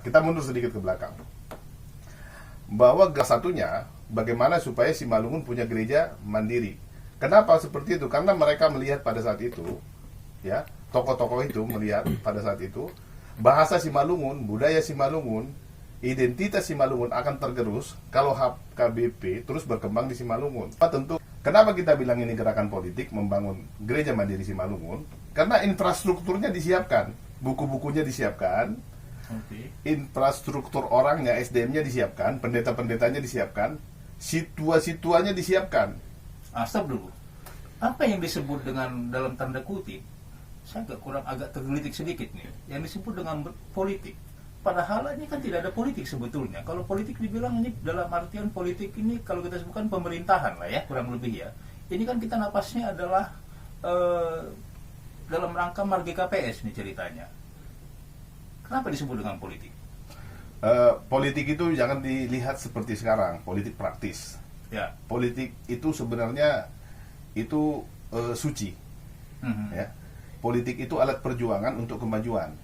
Kita mundur sedikit ke belakang. Bahwa satunya, bagaimana supaya Simalungun punya gereja mandiri. Kenapa seperti itu? Karena mereka melihat pada saat itu, ya, tokoh-tokoh itu melihat pada saat itu, bahasa Simalungun, budaya Simalungun, identitas Simalungun akan tergerus kalau HKBP terus berkembang di Simalungun. Tentu, kenapa kita bilang ini gerakan politik membangun gereja mandiri Simalungun? Karena infrastrukturnya disiapkan, buku-bukunya disiapkan, infrastruktur orangnya, SDM-nya disiapkan, pendeta-pendetanya disiapkan, situa-situanya disiapkan. Stop dulu. Apa yang disebut dengan dalam tanda kutip? Saya agak tergelitik sedikit nih. Yang disebut dengan politik. Padahal ini kan tidak ada politik sebetulnya. Kalau politik dibilang ini dalam artian politik ini kalau kita sebutkan pemerintahan lah ya, kurang lebih ya. Ini kan kita napasnya adalah dalam rangka marga KPS nih ceritanya. Kenapa disebut dengan politik? Politik itu jangan dilihat seperti sekarang, politik praktis. Ya. Politik itu sebenarnya itu suci. Ya. Politik itu alat perjuangan untuk kemajuan.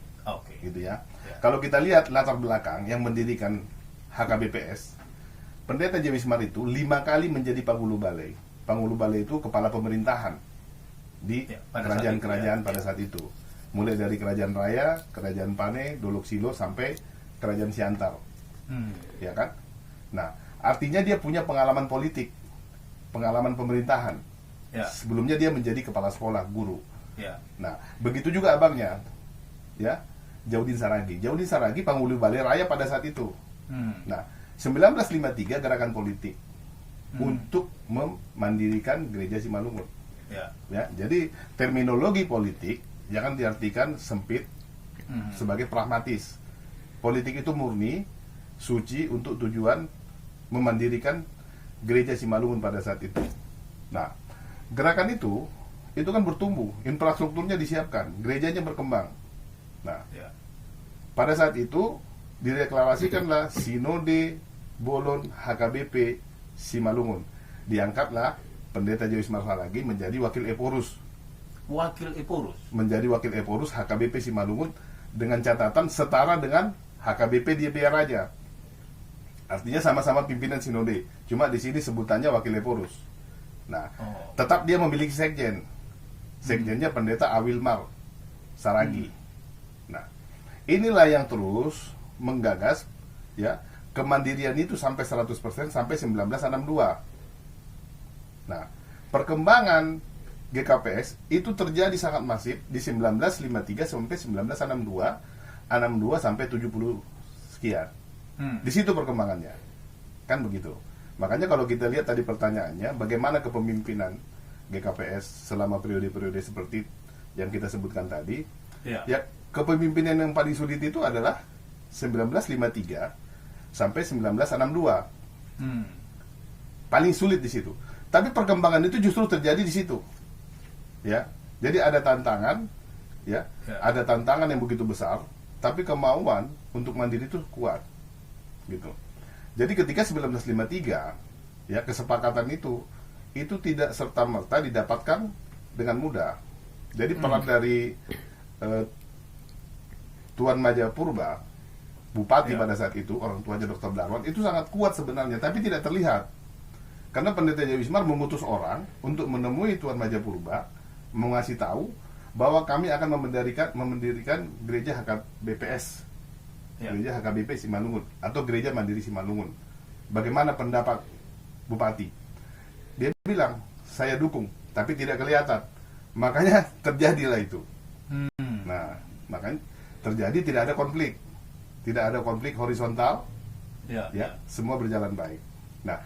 Gitu ya. Kalau kita lihat latar belakang yang mendirikan HKBPS, Pendeta J. Wismar itu 5 kali menjadi Panghulu Balai. Panghulu Balai itu kepala pemerintahan di kerajaan-kerajaan pada saat itu. Mulai dari Kerajaan Raya, Kerajaan Pane, Dolok Silo sampai Kerajaan Siantar. Ya kan? Nah, artinya dia punya pengalaman politik, pengalaman pemerintahan. Ya. Sebelumnya dia menjadi kepala sekolah, guru. Ya. Nah, begitu juga abangnya, ya, Jaudin Saragi. Jaudin Saragi Panghulu Balai Raya pada saat itu. Nah, 1953 gerakan politik untuk memandirikan gereja Simalungun. Ya, jadi terminologi politik jangan diartikan sempit sebagai pragmatis. Politik itu murni, suci untuk tujuan memandirikan gereja Simalungun pada saat itu. Nah, gerakan itu kan bertumbuh, infrastrukturnya disiapkan, gerejanya berkembang. Nah, pada saat itu direklamasikanlah Sinode Bolon HKBP Simalungun. Diangkatlah Pendeta J. Wismar Saragi menjadi wakil Eporus. Menjadi wakil Eporus HKBP Simalungun dengan catatan setara dengan HKBP di Biar Raja. Artinya sama-sama pimpinan sinode, cuma di sini sebutannya wakil Eporus. Nah, tetap dia memiliki sekjen. Sekjennya Pendeta Awilmar Saragi. Nah, inilah yang terus menggagas ya kemandirian itu sampai 100% sampai 1962. Nah, perkembangan GKPS itu terjadi sangat masif di 1953 sampai 1962, 62 sampai 70 sekian. Di situ perkembangannya. Kan begitu. Makanya kalau kita lihat tadi pertanyaannya, bagaimana kepemimpinan GKPS selama periode-periode seperti yang kita sebutkan tadi? Ya, kepemimpinan yang paling sulit itu adalah 1953 sampai 1962. Paling sulit di situ. Tapi perkembangan itu justru terjadi di situ. Ya. Jadi ada tantangan, ya. Ada tantangan yang begitu besar, tapi kemauan untuk mandiri itu kuat. Gitu. Jadi ketika 1953, ya, kesepakatan itu tidak serta-merta didapatkan dengan mudah. Jadi peran dari Tuan Majapurba, Bupati pada saat itu, orang tuanya Dr. Darwan, itu sangat kuat sebenarnya, tapi tidak terlihat. Karena Pendeta J. Wismar memutus orang untuk menemui Tuan Majapurba, mengasih tahu bahwa kami akan memendirikan gereja HKBPS, gereja HKBP Simalungun, atau gereja mandiri Simalungun. Bagaimana pendapat Bupati? Dia bilang, saya dukung, tapi tidak kelihatan. Makanya terjadilah itu. Nah, makanya terjadi tidak ada konflik horizontal, ya, semua berjalan baik. Nah,